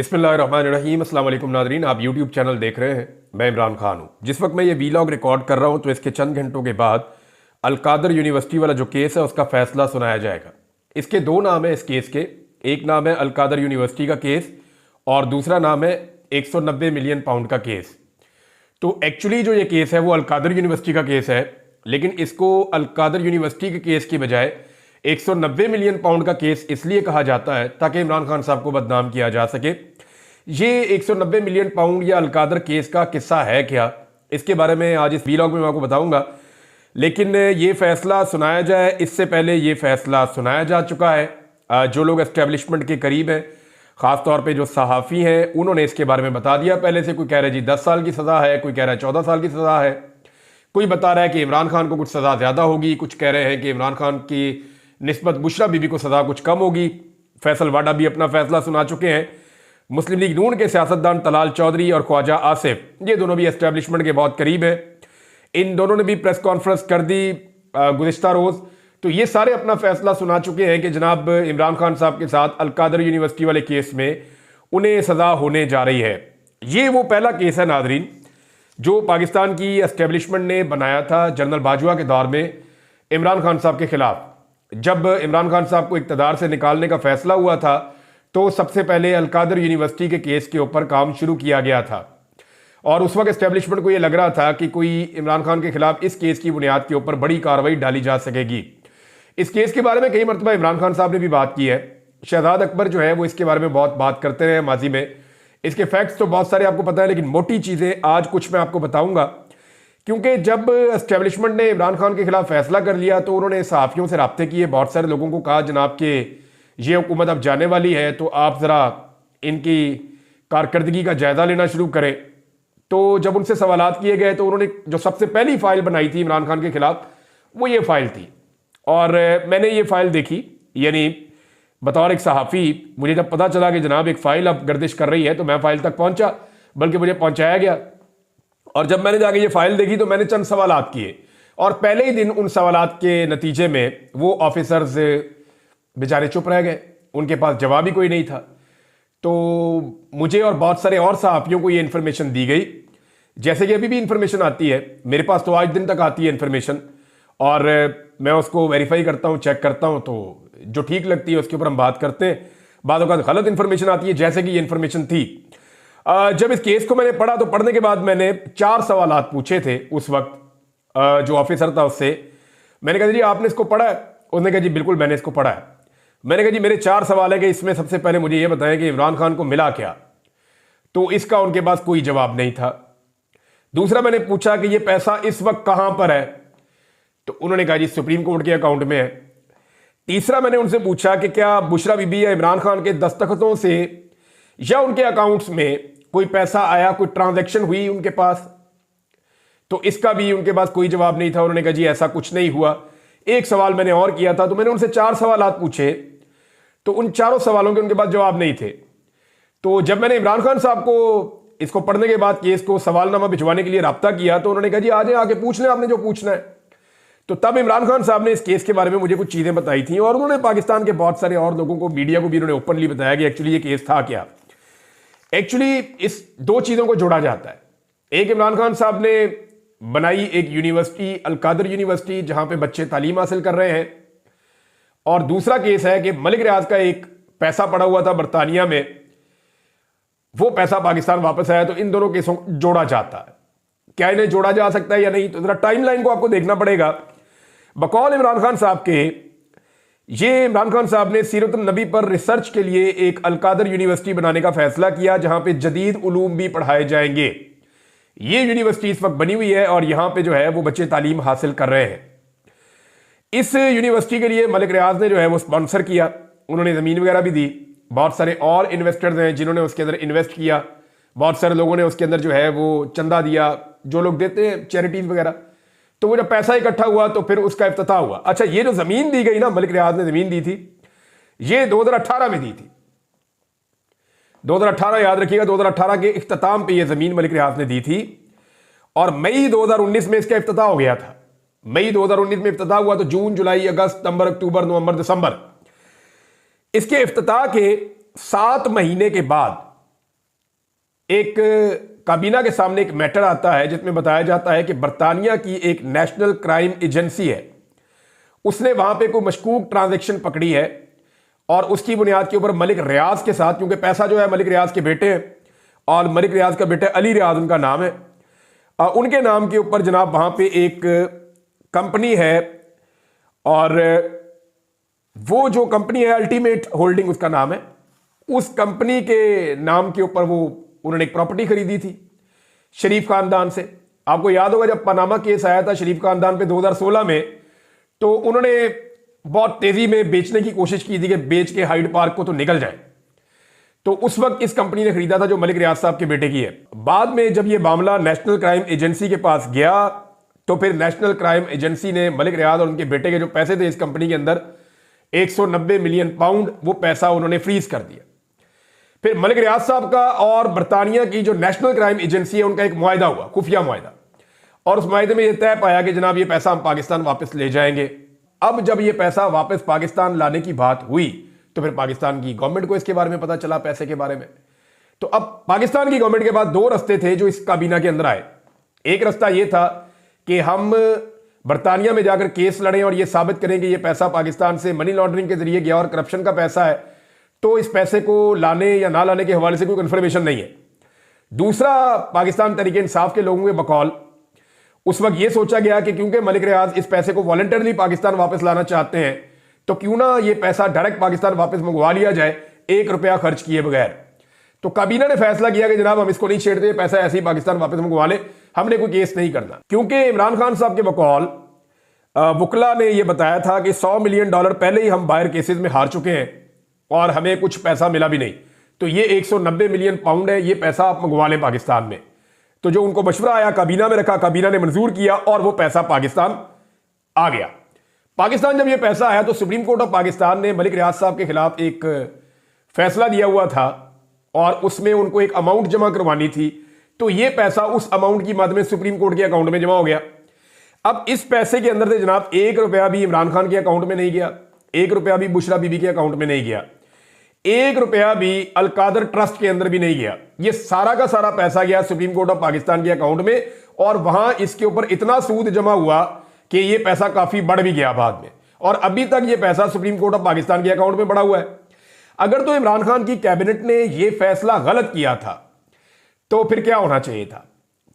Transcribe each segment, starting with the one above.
बिस्मिल्लाहिर्रहमानिर्रहीम। अस्सलाम वालेकुम नादरीन, आप यूट्यूब चैनल देख रहे हैं। मैं इमरान खान हूँ। जिस वक्त मैं ये वीलॉग रिकॉर्ड कर रहा हूँ तो इसके चंद घंटों के बाद अलकादर यूनिवर्सिटी वाला जो केस है उसका फैसला सुनाया जाएगा। इसके दो नाम है इस केस के, एक नाम है अलकादर यूनिवर्सिटी का केस और दूसरा नाम है 190 मिलियन पाउंड का केस। तो एक्चुअली जो ये केस है वो अलकादर यूनिवर्सिटी का केस है, लेकिन इसको अलकादर यूनिवर्सिटी के केस की बजाय 190 मिलियन पाउंड का केस इसलिए कहा जाता है ताकि इमरान खान साहब को बदनाम किया जा सके। ये 190 मिलियन पाउंड या अलकादर केस का किस्सा है क्या, इसके बारे में आज इस वीलॉग में मैं आपको बताऊंगा। लेकिन ये फैसला सुनाया जाए इससे पहले ये फैसला सुनाया जा चुका है। जो लोग एस्टेब्लिशमेंट के करीब हैं, ख़ासतौर पे जो सहाफ़ी हैं, उन्होंने इसके बारे में बता दिया पहले से। कोई कह रहा है जी 10 साल की सज़ा है, कोई कह रहा है 14 साल की सज़ा है, कोई बता रहा है कि इमरान खान को कुछ सज़ा ज़्यादा होगी, कुछ कह रहे हैं कि इमरान खान की निस्बत बुशरा बीबी को सज़ा कुछ कम होगी। फैसल वाडा भी अपना फैसला सुना चुके हैं। मुस्लिम लीग नून के सियासतदान तलाल चौधरी और ख्वाजा आसिफ, ये दोनों भी एस्टेब्लिशमेंट के बहुत करीब हैं। इन दोनों ने भी प्रेस कॉन्फ्रेंस कर दी गुज़िश्ता रोज़। तो ये सारे अपना फैसला सुना चुके हैं कि जनाब इमरान खान साहब के साथ अलकादर यूनिवर्सिटी वाले केस में उन्हें सज़ा होने जा रही है। ये वो पहला केस है नादरीन जो पाकिस्तान की एस्टेब्लिशमेंट ने बनाया था जनरल बाजवा के दौर में इमरान खान साहब के खिलाफ। जब इमरान खान साहब को इक़्तिदार से निकालने का फैसला हुआ था तो सबसे पहले अलकादर यूनिवर्सिटी के केस के ऊपर काम शुरू किया गया था और उस वक्त एस्टेब्लिशमेंट को यह लग रहा था कि कोई इमरान खान के खिलाफ इस केस की बुनियाद के ऊपर बड़ी कार्रवाई डाली जा सकेगी। इस केस के बारे में कई मरतबा इमरान खान साहब ने भी बात की है। शहजाद अकबर जो है वो इसके बारे में बहुत बात करते रहे माजी में। इसके फैक्ट्स तो बहुत सारे आपको पता है, लेकिन मोटी चीज़ें आज कुछ मैं आपको बताऊंगा। क्योंकि जब एस्टेब्लिशमेंट ने इमरान खान के खिलाफ फैसला कर लिया तो उन्होंने सहाफ़ियों से रब्ते किए, बहुत सारे लोगों को कहा जनाब कि ये हुकूमत अब जाने वाली है तो आप ज़रा इनकी कारकर्दगी का जायज़ा लेना शुरू करें। तो जब उनसे सवालात किए गए तो उन्होंने जो सबसे पहली फ़ाइल बनाई थी इमरान खान के खिलाफ वो ये फ़ाइल थी और मैंने ये फ़ाइल देखी। यानी बतौर एक सहाफ़ी मुझे जब पता चला कि जनाब एक फ़ाइल अब गर्दिश कर रही है तो मैं फ़ाइल तक पहुँचा, बल्कि मुझे पहुँचाया गया। और जब मैंने जाके ये फ़ाइल देखी तो मैंने चंद सवालात किए और पहले ही दिन उन सवालात के नतीजे में वो ऑफिसर्स बेचारे चुप रह गए, उनके पास जवाब ही कोई नहीं था। तो मुझे और बहुत सारे और सहाफ़ियों को ये इन्फॉर्मेशन दी गई, जैसे कि अभी भी इन्फॉर्मेशन आती है मेरे पास, तो आज दिन तक आती है इन्फॉर्मेशन और मैं उसको वेरीफाई करता हूँ, चेक करता हूँ, तो जो ठीक लगती है उसके ऊपर हम बात करते हैं। बाद औक़ात गलत इन्फॉर्मेशन आती है, जैसे कि ये इन्फॉर्मेशन थी। जब इस केस को मैंने पढ़ा तो पढ़ने के बाद मैंने 4 सवालात पूछे थे उस वक्त जो ऑफिसर था उससे। मैंने कहा जी आपने इसको पढ़ा है? उसने कहा जी बिल्कुल मैंने इसको पढ़ा है। मैंने कहा जी मेरे 4 सवाल है कि इसमें सबसे पहले मुझे ये बताएं कि इमरान खान को मिला क्या। तो इसका उनके पास कोई जवाब नहीं था। दूसरा मैंने पूछा कि ये पैसा इस वक्त कहां पर है, तो उन्होंने कहा जी सुप्रीम कोर्ट के अकाउंट में है। तीसरा मैंने उनसे पूछा कि क्या बुशरा बीबी या इमरान खान के दस्तखतों से या उनके अकाउंट्स में कोई पैसा आया, कोई ट्रांजैक्शन हुई उनके पास, तो इसका भी उनके पास कोई जवाब नहीं था। उन्होंने कहा जी ऐसा कुछ नहीं हुआ। एक सवाल मैंने और किया था, तो मैंने उनसे 4 सवालात पूछे, तो उन चारों सवालों के उनके पास जवाब नहीं थे। तो जब मैंने इमरान खान साहब को इसको पढ़ने के बाद केस को सवालनामा भिजवाने के लिए रब्ता किया तो उन्होंने कहा जी आ जाए, आके पूछ लें आपने जो पूछना है। तो तब इमरान खान साहब ने इस केस के बारे में मुझे कुछ चीज़ें बताई थी और उन्होंने पाकिस्तान के बहुत सारे और लोगों को, मीडिया को भी उन्होंने ओपनली बताया कि एक्चुअली ये केस था क्या। एक्चुअली इस 2 चीज़ों को जोड़ा जाता है। एक, इमरान खान साहब ने बनाई एक यूनिवर्सिटी अलकादर यूनिवर्सिटी जहां पे बच्चे तालीम हासिल कर रहे हैं, और दूसरा केस है कि मलिक रियाज का एक पैसा पड़ा हुआ था बरतानिया में, वो पैसा पाकिस्तान वापस आया। तो इन दोनों केसों को जोड़ा जाता है। क्या इन्हें जोड़ा जा सकता है या नहीं, तो जरा टाइमलाइन को आपको देखना पड़ेगा। बकौल इमरान खान साहब के, ये इमरान खान साहब ने सीरत नबी पर रिसर्च के लिए एक अलकादर यूनिवर्सिटी बनाने का फैसला किया जहां पे जदीद उलूम भी पढ़ाए जाएंगे। ये यूनिवर्सिटी इस वक्त बनी हुई है और यहां पे जो है वो बच्चे तालीम हासिल कर रहे हैं। इस यूनिवर्सिटी के लिए मलिक रियाज ने जो है वो स्पॉन्सर किया, उन्होंने ज़मीन वगैरह भी दी। बहुत सारे और इन्वेस्टर्स हैं जिन्होंने उसके अंदर इन्वेस्ट किया, बहुत सारे लोगों ने उसके अंदर जो है वो चंदा दिया, जो लोग देते हैं चैरिटीज़ वगैरह। तो वो जब पैसा इकट्ठा हुआ तो फिर उसका इफ्तिताह हुआ। अच्छा, ये जो ज़मीन दी गई ना, मलिक रियाज ने ज़मीन दी थी, ये 2018 में दी थी। 2018 याद रखिएगा, 2018 के इख्तिताम पे ये ज़मीन मलिक रियाज ने दी थी और मई 2019 में इसका इफ्तिताह हो गया था। मई 2019 में इफ्तिताह हुआ तो जून, जुलाई, अगस्त, सितंबर, अक्टूबर, नवंबर, दिसंबर, इसके इफ्तिताह के 7 महीने के बाद एक काबीना के सामने एक मैटर आता है जिसमें बताया जाता है कि बर्तानिया की एक नेशनल क्राइम एजेंसी है, उसने वहां पे कोई मशकूक ट्रांजैक्शन पकड़ी है और उसकी बुनियाद के ऊपर मलिक रियाज के साथ, क्योंकि पैसा जो है मलिक रियाज के बेटे हैं और मलिक रियाज का बेटा अली रियाज उनका नाम है, उनके नाम के ऊपर जनाब वहां पे एक कंपनी है और वो जो कंपनी है अल्टीमेट होल्डिंग उसका नाम है। उस कंपनी के नाम के ऊपर वो उन्होंने एक प्रॉपर्टी खरीदी थी शरीफ खानदान से। आपको याद होगा जब पनामा केस आया था शरीफ खानदान पे 2016 में, तो उन्होंने बहुत तेजी में बेचने की कोशिश की थी कि बेच के हाइड पार्क को तो निकल जाए। तो उस वक्त इस कंपनी ने खरीदा था जो मलिक रियाज साहब के बेटे की है। बाद में जब यह मामला नेशनल क्राइम एजेंसी के पास गया तो फिर नेशनल क्राइम एजेंसी ने मलिक रियाज और उनके बेटे के जो पैसे थे इस कंपनी के अंदर 190 मिलियन पाउंड, वो पैसा उन्होंने फ्रीज कर दिया। फिर मलिक रियाज साहब का और बर्तानिया की जो नेशनल क्राइम एजेंसी है उनका एक मुआहदा हुआ, खुफिया मुआहदा, और उस मुआहदे में यह तय पाया कि जनाब ये पैसा हम पाकिस्तान वापस ले जाएंगे। अब जब ये पैसा वापस पाकिस्तान लाने की बात हुई तो फिर पाकिस्तान की गवर्नमेंट को इसके बारे में पता चला, पैसे के बारे में। तो अब पाकिस्तान की गवर्नमेंट के पास दो रास्ते थे जो इस काबीना के अंदर आए। एक रास्ता यह था कि हम बर्तानिया में जाकर केस लड़ें और यह साबित करें कि यह पैसा पाकिस्तान से मनी लॉन्ड्रिंग के जरिए गया और करप्शन का पैसा है, तो इस पैसे को लाने या ना लाने के हवाले से कोई कंफर्मेशन नहीं है। दूसरा, पाकिस्तान तहरीक इंसाफ के लोगों के बकौल उस वक्त यह सोचा गया कि क्योंकि मलिक रियाज इस पैसे को वॉलंटरली पाकिस्तान वापस लाना चाहते हैं तो क्यों ना ये पैसा डायरेक्ट पाकिस्तान वापस मंगवा लिया जाए, 1 रुपया खर्च किए बगैर। तो काबीना ने फैसला किया कि जनाब हम इसको नहीं छेड़ते, पैसा ऐसे ही पाकिस्तान वापस मंगवा ले, हमने कोई केस नहीं करना। क्योंकि इमरान खान साहब के बकौल वकला ने यह बताया था कि $100 मिलियन पहले ही हम बाहर केसेस में हार चुके हैं और हमें कुछ पैसा मिला भी नहीं, तो ये 190 मिलियन पाउंड है, ये पैसा आप मंगवा लें पाकिस्तान में। तो जो उनको मशवरा आया काबीना में रखा, काबीना ने मंजूर किया और वो पैसा पाकिस्तान आ गया। पाकिस्तान जब ये पैसा आया तो सुप्रीम कोर्ट ऑफ पाकिस्तान ने मलिक रियाज साहब के खिलाफ एक फैसला दिया हुआ था और उसमें उनको एक अमाउंट जमा करवानी थी, तो ये पैसा उस अमाउंट की मद में सुप्रीम कोर्ट के अकाउंट में जमा हो गया। अब इस पैसे के अंदर से जनाब 1 रुपया भी इमरान खान के अकाउंट में नहीं गया, 1 रुपया भी बुशरा बीबी के अकाउंट में नहीं गया, 1 रुपया भी अलकादर ट्रस्ट के अंदर भी नहीं गया। ये सारा का सारा पैसा गया सुप्रीम कोर्ट ऑफ पाकिस्तान के अकाउंट में और वहां इसके ऊपर इतना सूद जमा हुआ कि ये पैसा काफी बढ़ भी गया बाद में, और अभी तक ये पैसा सुप्रीम कोर्ट ऑफ पाकिस्तान के अकाउंट में बढ़ा हुआ है। अगर तो इमरान खान की कैबिनेट ने यह फैसला गलत किया था तो फिर क्या होना चाहिए था?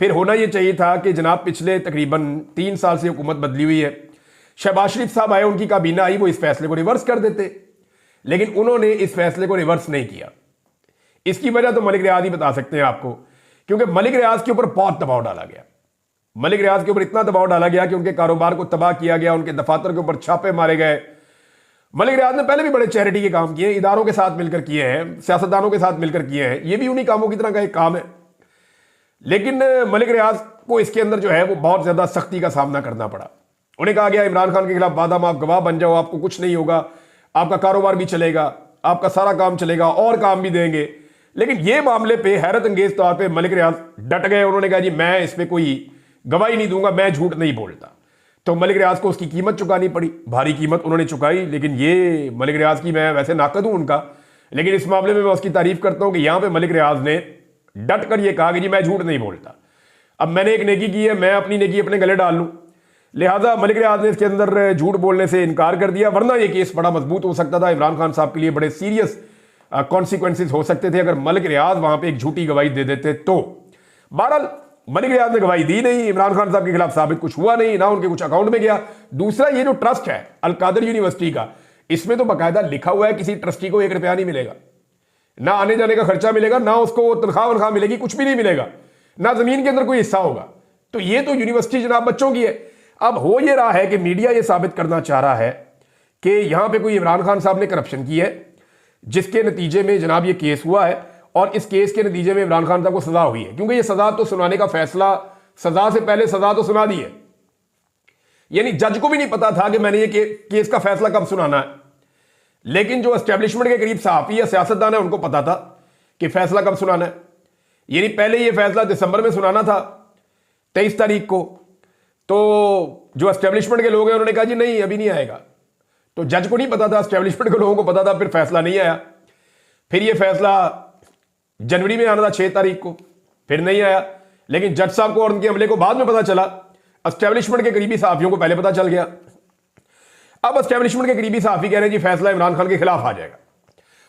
फिर होना यह चाहिए था कि जनाब पिछले तकरीबन 3 साल से हुकूमत बदली हुई है, शहबाज शरीफ साहब आए, उनकी काबीना आई, वो इस फैसले को रिवर्स कर देते, लेकिन उन्होंने इस फैसले को रिवर्स नहीं किया। इसकी वजह तो मलिक रियाज ही बता सकते हैं आपको, क्योंकि मलिक रियाज के ऊपर बहुत दबाव डाला गया। मलिक रियाज के ऊपर इतना दबाव डाला गया कि उनके कारोबार को तबाह किया गया, उनके दफातर के ऊपर छापे मारे गए। मलिक रियाज ने पहले भी बड़े चैरिटी के काम किए, इदारों के साथ मिलकर किए हैं, सियासतदानों के साथ मिलकर किए हैं, ये भी उन्हीं कामों की तरह का एक काम है। लेकिन मलिक रियाज को इसके अंदर जो है वो बहुत ज्यादा सख्ती का सामना करना पड़ा। उन्हें कहा गया इमरान खान के खिलाफ बादाम, आप गवाह बन जाओ, आपको कुछ नहीं होगा, आपका कारोबार भी चलेगा, आपका सारा काम चलेगा और काम भी देंगे। लेकिन ये मामले पे हैरत अंगेज तौर पे मलिक रियाज डट गए। उन्होंने कहा जी मैं इस पे कोई गवाही नहीं दूंगा, मैं झूठ नहीं बोलता। तो मलिक रियाज को उसकी कीमत चुकानी पड़ी, भारी कीमत उन्होंने चुकाई। लेकिन ये मलिक रियाज की, मैं वैसे नाकद हूं उनका, लेकिन इस मामले में मैं उसकी तारीफ करता हूं कि यहां पे मलिक रियाज ने डट कर यह कहा कि जी मैं झूठ नहीं बोलता, अब मैंने एक नेकी की है, मैं अपनी नेकी अपने गले डाल लूं। लिहाजा मलिक रियाज ने इसके अंदर झूठ बोलने से इनकार कर दिया, वरना यह केस बड़ा मजबूत हो सकता था, इमरान खान साहब के लिए बड़े सीरियस कॉन्सिक्वेंसेज हो सकते थे अगर मलिक रियाज वहां पे एक झूठी गवाही दे देते तो। बहरहाल मलिक रियाज ने गवाही दी नहीं, इमरान खान साहब के खिलाफ साबित कुछ हुआ नहीं, ना उनके कुछ अकाउंट में गया। दूसरा, ये जो ट्रस्ट है अलकादर यूनिवर्सिटी का, इसमें तो बाकायदा लिखा हुआ है किसी ट्रस्टी को 1 रुपया नहीं मिलेगा, ना आने जाने का खर्चा मिलेगा, ना उसको तनख्वाह वनख्वाह मिलेगी, कुछ भी नहीं मिलेगा, ना जमीन के अंदर कोई हिस्सा होगा। तो ये तो यूनिवर्सिटी जनाब बच्चों की है। अब हो ये रहा है कि मीडिया ये साबित करना चाह रहा है कि यहां पे कोई इमरान खान साहब ने करप्शन की है, जिसके नतीजे में जनाब ये केस हुआ है, और इस केस के नतीजे में इमरान खान साहब को सजा हुई है। क्योंकि ये सजा तो सुनाने का फैसला, सजा से पहले सजा तो सुना दी है, यानी जज को भी नहीं पता था कि मैंने ये केस का फैसला कब सुनाना है। लेकिन जो एस्टेब्लिशमेंट के करीब सहाफी या सियासतदान है उनको पता था कि फैसला कब सुनाना है। यानी पहले ये फैसला दिसंबर में सुनाना था 23 तारीख को, तो जो एस्टेब्लिशमेंट के लोग हैं उन्होंने कहा जी नहीं अभी नहीं आएगा। तो जज को नहीं पता था, एस्टेब्लिशमेंट के लोगों को पता था, फिर फैसला नहीं आया। फिर ये फैसला जनवरी में आना था 6 तारीख को, फिर नहीं आया। लेकिन जज साहब को और उनके अमले को बाद में पता चला, एस्टेब्लिशमेंट के करीबी सहाफियों को पहले पता चल गया। अब एस्टेब्लिशमेंट के करीबी सहाफी कह रहे हैं जी फैसला इमरान खान के खिलाफ आ जाएगा।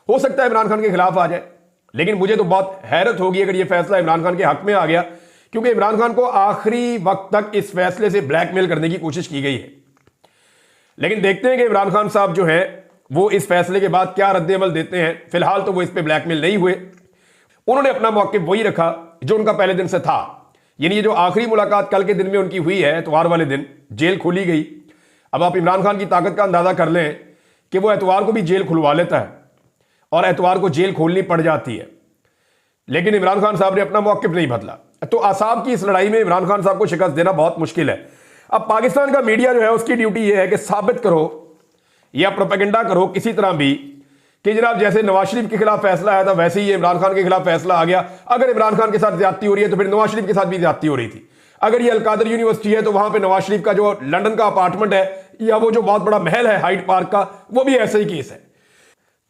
हो सकता है इमरान खान के खिलाफ आ जाए, लेकिन मुझे तो बहुत हैरत होगी अगर यह फैसला इमरान खान के हक में आ गया, क्योंकि इमरान खान को आखिरी वक्त तक इस फैसले से ब्लैकमेल करने की कोशिश की गई है। लेकिन देखते हैं कि इमरान खान साहब जो है वो इस फैसले के बाद क्या रद्द-ए-अमल देते हैं। फिलहाल तो वो इस पे ब्लैकमेल नहीं हुए, उन्होंने अपना मौक़िफ़ वही रखा जो उनका पहले दिन से था। यानी ये जो आखिरी मुलाकात कल के दिन में उनकी हुई है, एतवार वाले दिन जेल खोली गई। अब आप इमरान खान की ताकत का अंदाजा कर लें कि वो एतवार को भी जेल खुलवा लेता है और एतवार को जेल खोलनी पड़ जाती है, लेकिन इमरान खान साहब ने अपना मौक़िफ़ नहीं बदला। तो असाब की इस लड़ाई में इमरान खान साहब को शिकस्त देना बहुत मुश्किल है। अब पाकिस्तान का मीडिया जो है उसकी ड्यूटी यह है कि साबित करो या प्रोपेगेंडा करो किसी तरह भी कि जनाब जैसे नवाज शरीफ के खिलाफ फैसला आया था वैसे ही इमरान खान के खिलाफ फैसला आ गया। अगर इमरान खान के साथ ज्यादती हो रही है तो फिर नवाज शरीफ के साथ भी ज्यादती हो रही थी। अगर ये अलकादर यूनिवर्सिटी है तो वहां पे नवाज शरीफ का जो लंदन का अपार्टमेंट है या वो जो बहुत बड़ा महल है हाइड पार्क का, वो भी ऐसे ही केस है।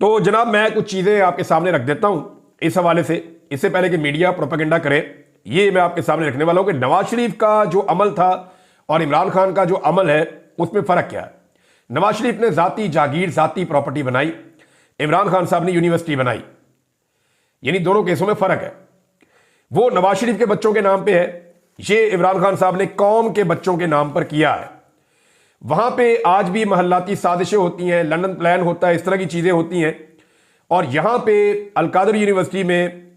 तो जनाब मैं कुछ चीजें आपके सामने रख देता हूं इस हवाले से, इससे पहले कि मीडिया प्रोपेगेंडा करे। ये मैं आपके सामने रखने वाला हूं कि नवाज शरीफ का जो अमल था और इमरान खान का जो अमल है उसमें फर्क क्या है। नवाज शरीफ ने जाती जागीर जाती प्रॉपर्टी बनाई, इमरान खान साहब ने यूनिवर्सिटी बनाई, यानी दोनों केसों में फर्क है। वो नवाज शरीफ के बच्चों के नाम पे है, ये इमरान खान साहब ने कौम के बच्चों के नाम पर किया है। वहां पे आज भी महल्लाती साजिशें होती हैं, लंदन प्लान होता है, इस तरह की चीजें होती हैं। और यहां पे अलकादर यूनिवर्सिटी में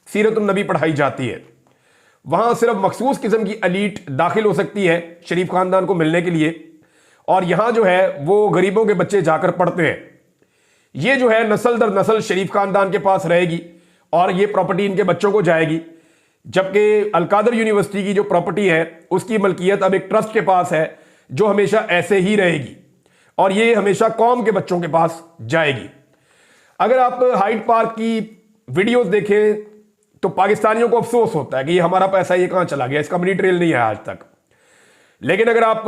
सीरतुन नबी पढ़ाई जाती है। वहां सिर्फ मखसूस किस्म की एलीट दाखिल हो सकती है शरीफ खानदान को मिलने के लिए, और यहां जो है वो गरीबों के बच्चे जाकर पढ़ते हैं। ये जो है नस्ल दर नस्ल शरीफ खानदान के पास रहेगी और ये प्रॉपर्टी इनके बच्चों को जाएगी। जबकि अलकादर यूनिवर्सिटी की जो प्रॉपर्टी है उसकी मलकियत अब एक ट्रस्ट के पास है जो हमेशा ऐसे ही रहेगी और ये हमेशा कौम के बच्चों के पास जाएगी। अगर आप हाइड पार्क की वीडियोस देखें तो पाकिस्तानियों को अफसोस होता है कि ये हमारा पैसा ये कहां चला गया, इसका मनी ट्रेल नहीं है आज तक। लेकिन अगर आप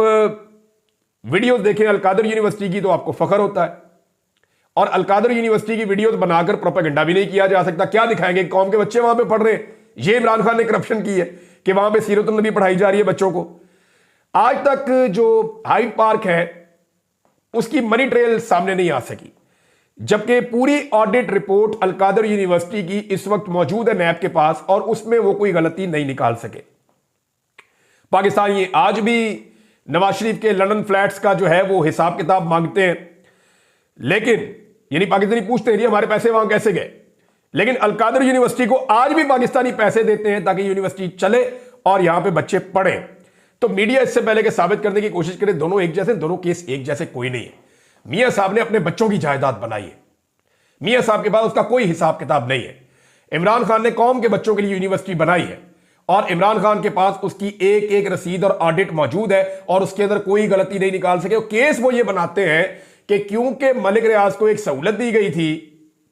वीडियोस देखें अलकादर यूनिवर्सिटी की तो आपको फख्र होता है। और अलकादर यूनिवर्सिटी की वीडियोस बनाकर प्रोपेगेंडा भी नहीं किया जा सकता। क्या दिखाएंगे, कौम के बच्चे वहां पे पढ़ रहे हैं, ये इमरान खान ने करप्शन की है कि वहां पे सीरतुन नबी पढ़ाई जा रही है बच्चों को। आज तक जो हाइड पार्क है उसकी मनी ट्रेल सामने नहीं आ सकी, जबकि पूरी ऑडिट रिपोर्ट अलकादर यूनिवर्सिटी की इस वक्त मौजूद है नैब के पास और उसमें वो कोई गलती नहीं निकाल सके। पाकिस्तान ये आज भी नवाज शरीफ के लंदन फ्लैट्स का जो है वो हिसाब किताब मांगते हैं, लेकिन यानी पाकिस्तानी पूछते हैं हमारे पैसे वहां कैसे गए, लेकिन अलकादर यूनिवर्सिटी को आज भी पाकिस्तानी पैसे देते हैं ताकि यूनिवर्सिटी चले और यहां पे बच्चे पढ़ें। तो मीडिया इससे पहले कि साबित करने की कोशिश करे दोनों एक जैसे, दोनों केस एक जैसे कोई नहीं है। मियां साहब ने अपने बच्चों की जायदाद बनाई है, मियां साहब के पास उसका कोई हिसाब किताब नहीं है। इमरान खान ने कौम के बच्चों के लिए यूनिवर्सिटी बनाई है और इमरान खान के पास उसकी एक एक रसीद और ऑडिट मौजूद है और उसके अंदर कोई गलती नहीं निकाल सके। केस वो ये बनाते हैं कि क्योंकि मलिक रियाज को एक सहूलत दी गई थी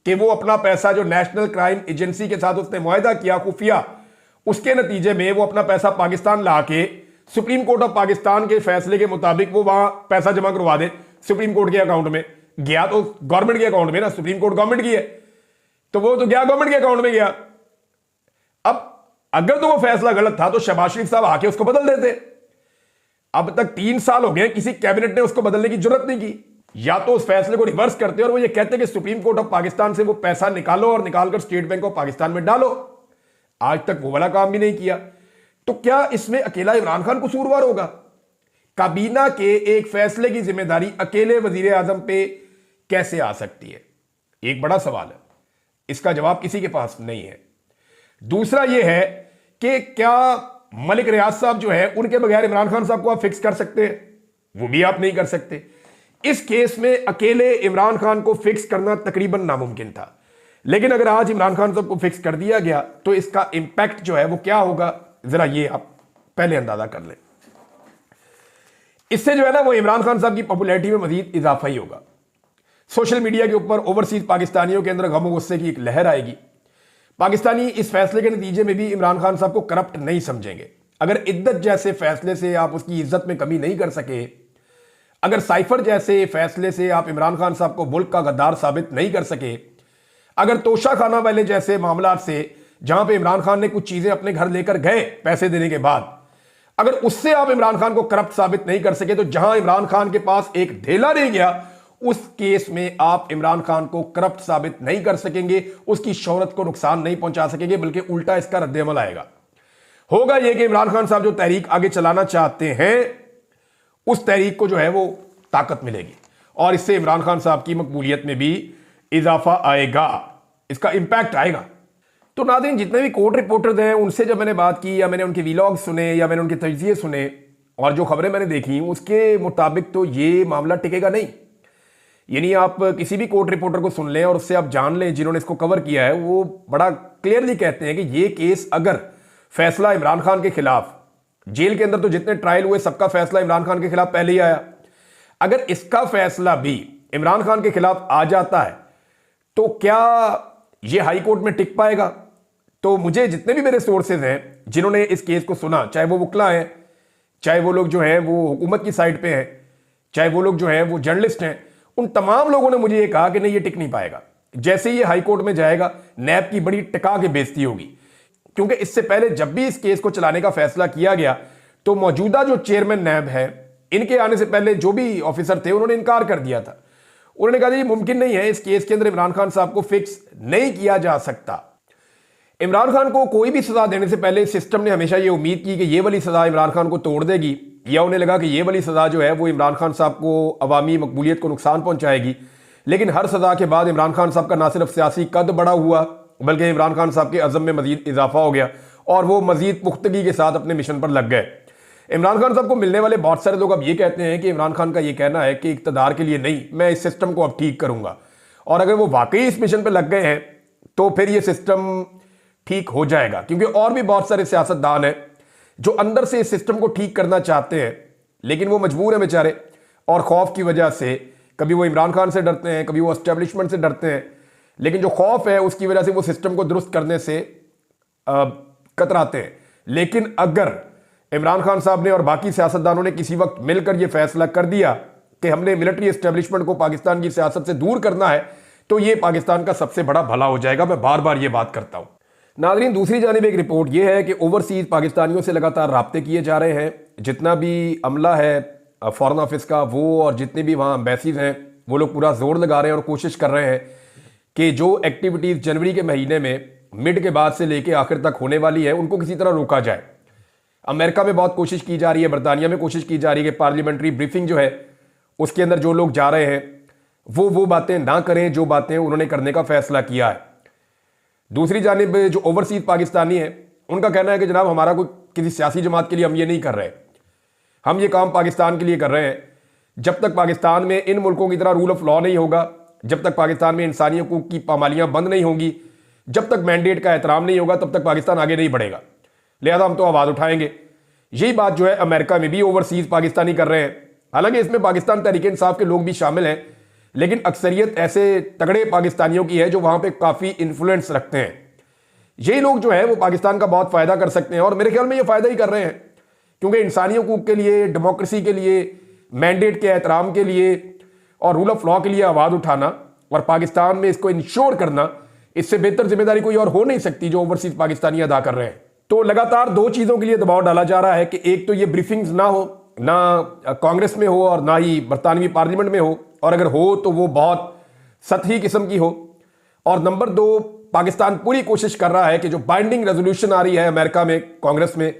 कि वो अपना पैसा जो नेशनल क्राइम एजेंसी के साथ उसने मुआहदा किया खुफिया, उसके नतीजे में वो अपना पैसा पाकिस्तान ला के सुप्रीम कोर्ट ऑफ पाकिस्तान के फैसले के मुताबिक वो वहां पैसा जमा करवा दे सुप्रीम कोर्ट के अकाउंट में। गया तो गवर्नमेंट के अकाउंट में ना, सुप्रीम कोर्ट गवर्नमेंट की है तो वो तो गया गवर्नमेंट के अकाउंट में गया। अब अगर तो वो फैसला गलत था तो शहबाज शरीफ साहब आके उसको बदल देते। अब तक 3 साल हो गए, किसी कैबिनेट ने उसको बदलने की जरूरत नहीं की। या तो उस फैसले को रिवर्स करते और वो ये कहते कि सुप्रीम कोर्ट ऑफ पाकिस्तान से वो पैसा निकालो और निकालकर स्टेट बैंक ऑफ पाकिस्तान में डालो। आज तक वो वाला काम भी नहीं किया। तो क्या इसमें अकेला इमरान खान कसूरवार होगा? काबीना के एक फैसले की जिम्मेदारी अकेले वजीर आजम पे कैसे आ सकती है? एक बड़ा सवाल है, इसका जवाब किसी के पास नहीं है। दूसरा यह है कि क्या मलिक रियाज साहब जो है उनके बगैर इमरान खान साहब को आप फिक्स कर सकते हैं? वो भी आप नहीं कर सकते। इस केस में अकेले इमरान खान को फिक्स करना तकरीबन नामुमकिन था, लेकिन अगर आज इमरान खान साहब को फिक्स कर दिया गया तो इसका इंपैक्ट जो है वो क्या होगा, जरा ये आप पहले अंदाजा कर लें। इससे जो है ना वो इमरान खान साहब की पॉपुलैरिटी में मजीद इजाफा ही होगा। सोशल मीडिया के ऊपर ओवरसीज पाकिस्तानियों के अंदर गम गुस्से की एक लहर आएगी। पाकिस्तानी इस फैसले के नतीजे में भी इमरान खान साहब को करप्ट नहीं समझेंगे। अगर इद्दत जैसे फैसले से आप उसकी इज्जत में कमी नहीं कर सके, अगर साइफर जैसे फैसले से आप इमरान खान साहब को मुल्क का गद्दार साबित नहीं कर सके, अगर तोशा खाना वाले जैसे मामला से जहां पे इमरान खान ने कुछ चीजें अपने घर लेकर गए पैसे देने के बाद, अगर उससे आप इमरान खान को करप्ट साबित नहीं कर सके, तो जहां इमरान खान के पास एक ढेला नहीं गया, उस केस में आप इमरान खान को करप्ट साबित नहीं कर सकेंगे, उसकी शोहरत को नुकसान नहीं पहुंचा सकेंगे, बल्कि उल्टा इसका रद्देअमल आएगा। होगा यह कि इमरान खान साहब जो तहरीक आगे चलाना चाहते हैं, उस तहरीक को जो है वो ताकत मिलेगी और इससे इमरान खान साहब की मकबूलियत में भी इजाफा आएगा, इसका इंपैक्ट आएगा। तो नाज़रीन, जितने भी कोर्ट रिपोर्टर्स हैं उनसे जब मैंने बात की या मैंने उनके वीलॉग सुने या मैंने उनके तजज़िये सुने और जो खबरें मैंने देखी, उसके मुताबिक तो ये मामला टिकेगा नहीं। यानी आप किसी भी कोर्ट रिपोर्टर को सुन लें और उससे आप जान लें जिन्होंने इसको कवर किया है, वो बड़ा क्लियरली कहते हैं कि ये केस अगर फैसला इमरान खान के खिलाफ, जेल के अंदर तो जितने ट्रायल हुए सबका फैसला इमरान खान के खिलाफ पहले ही आया, अगर इसका फैसला भी इमरान खान के खिलाफ आ जाता है तो क्या ये हाई कोर्ट में टिक पाएगा? तो मुझे जितने भी मेरे सोर्सेज हैं जिन्होंने इस केस को सुना, चाहे वो वकला हैं, चाहे वो लोग जो हैं वो हुकूमत की साइड पे हैं, चाहे वो लोग जो हैं वो जर्नलिस्ट हैं, उन तमाम लोगों ने मुझे ये कहा कि नहीं, ये टिक नहीं पाएगा। जैसे ही ये हाई कोर्ट में जाएगा, नैब की बड़ी टिका के बेइज्जती होगी, क्योंकि इससे पहले जब भी इस केस को चलाने का फैसला किया गया तो मौजूदा जो चेयरमैन नैब है, इनके आने से पहले जो भी ऑफिसर थे उन्होंने इनकार कर दिया था। उन्होंने कहा ये मुमकिन नहीं है, इस केस के अंदर इमरान खान साहब को फिक्स नहीं किया जा सकता। इमरान खान को कोई भी सजा देने से पहले सिस्टम ने हमेशा ये उम्मीद की कि ये वाली सजा इमरान खान को तोड़ देगी, या उन्हें लगा कि ये वाली सजा जो है वो इमरान खान साहब को अवामी मकबूलियत को नुकसान पहुंचाएगी। लेकिन हर सजा के बाद इमरान खान साहब का ना सिर्फ सियासी कद बड़ा हुआ, बल्कि इमरान खान साहब के अज़म में मजीद इजाफा हो गया और वो मजीद पुख्तगी के साथ अपने मिशन पर लग गए। इमरान खान साहब को मिलने वाले बहुत सारे लोग अब ये कहते हैं कि इमरान खान का ये कहना है कि इक़्तिदार के लिए नहीं, मैं इस सिस्टम को अब ठीक करूंगा, और अगर वो वाकई इस मिशन पर लग गए हैं तो फिर ये सिस्टम ठीक हो जाएगा। क्योंकि और भी बहुत सारे सियासतदान हैं जो अंदर से इस सिस्टम को ठीक करना चाहते हैं, लेकिन वो मजबूर हैं बेचारे, और खौफ की वजह से कभी वो इमरान खान से डरते हैं, कभी वो एस्टेब्लिशमेंट से डरते हैं, लेकिन जो खौफ है उसकी वजह से वो सिस्टम को दुरुस्त करने से कतराते हैं। लेकिन अगर इमरान खान साहब ने और बाकी सियासतदानों ने किसी वक्त मिलकर यह फैसला कर दिया कि हमने मिलिट्री एस्टेब्लिशमेंट को पाकिस्तान की सियासत से दूर करना है, तो ये पाकिस्तान का सबसे बड़ा भला हो जाएगा। मैं बार बार ये बात करता हूं। नाज़रीन, दूसरी जानिब एक रिपोर्ट यह है कि ओवरसीज पाकिस्तानियों से लगातार राब्ते किए जा रहे हैं। जितना भी अमला है फॉरेन ऑफिस का, वो और जितने भी वहाँ एम्बेसीज हैं, वो लोग पूरा जोर लगा रहे हैं और कोशिश कर रहे हैं कि जो एक्टिविटीज़ जनवरी के महीने में मिड के बाद से लेके आखिर तक होने वाली है, उनको किसी तरह रोका जाए। अमेरिका में बहुत कोशिश की जा रही है, बरतानिया में कोशिश की जा रही है कि पार्लियामेंट्री ब्रीफिंग जो है उसके अंदर जो लोग जा रहे हैं वो बातें ना करें जो बातें उन्होंने करने का फैसला किया है। दूसरी जानिब जो ओवरसीज पाकिस्तानी है, उनका कहना है कि जनाब हमारा कोई किसी सियासी जमात के लिए हम ये नहीं कर रहे, हम ये काम पाकिस्तान के लिए कर रहे हैं। जब तक पाकिस्तान में इन मुल्कों की तरह रूल ऑफ लॉ नहीं होगा, जब तक पाकिस्तान में इंसानी हकूक की पामालियाँ बंद नहीं होंगी, जब तक मैंडेट का एहतराम नहीं होगा, तब तक पाकिस्तान आगे नहीं बढ़ेगा। लिहाजा हम तो आवाज़ उठाएंगे। यही बात जो है अमेरिका में भी ओवरसीज पाकिस्तानी कर रहे हैं। हालांकि इसमें पाकिस्तान तहरीक इंसाफ के लोग भी शामिल हैं, लेकिन अक्सरियत ऐसे तगड़े पाकिस्तानियों की है जो वहाँ पे काफ़ी इन्फ्लुएंस रखते हैं। यही लोग जो है वो पाकिस्तान का बहुत फ़ायदा कर सकते हैं, और मेरे ख्याल में ये फ़ायदा ही कर रहे हैं, क्योंकि इंसानी हकूक के लिए, डेमोक्रेसी के लिए, मैंडेट के एहतराम के लिए और रूल ऑफ लॉ के लिए आवाज़ उठाना और पाकिस्तान में इसको इंश्योर करना, इससे बेहतर जिम्मेदारी कोई और हो नहीं सकती जो ओवरसीज पाकिस्तानी अदा कर रहे हैं। तो लगातार दो चीज़ों के लिए दबाव डाला जा रहा है कि एक तो ये ब्रीफिंग्स ना हो, ना कांग्रेस में हो और ना ही बरतानवी पार्लियामेंट में हो, और अगर हो तो वो बहुत सतही किस्म की हो। और नंबर दो, पाकिस्तान पूरी कोशिश कर रहा है कि जो बाइंडिंग रेजोल्यूशन आ रही है अमेरिका में, कांग्रेस में,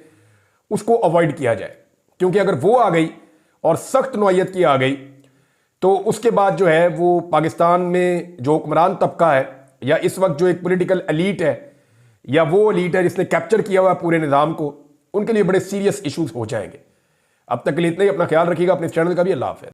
उसको अवॉइड किया जाए, क्योंकि अगर वो आ गई और सख्त नौयत की आ गई तो उसके बाद जो है वो पाकिस्तान में जो हुक्मरान तबका है, या इस वक्त जो एक पॉलिटिकल एलीट है, या वो एलीट है जिसने कैप्चर किया हुआ पूरे निज़ाम को, उनके लिए बड़े सीरियस इश्यूज हो जाएंगे। अब तक के लिए इतना ही। अपना ख्याल रखिएगा, अपने चैनल का भी। अल्लाह हाफ़िज़।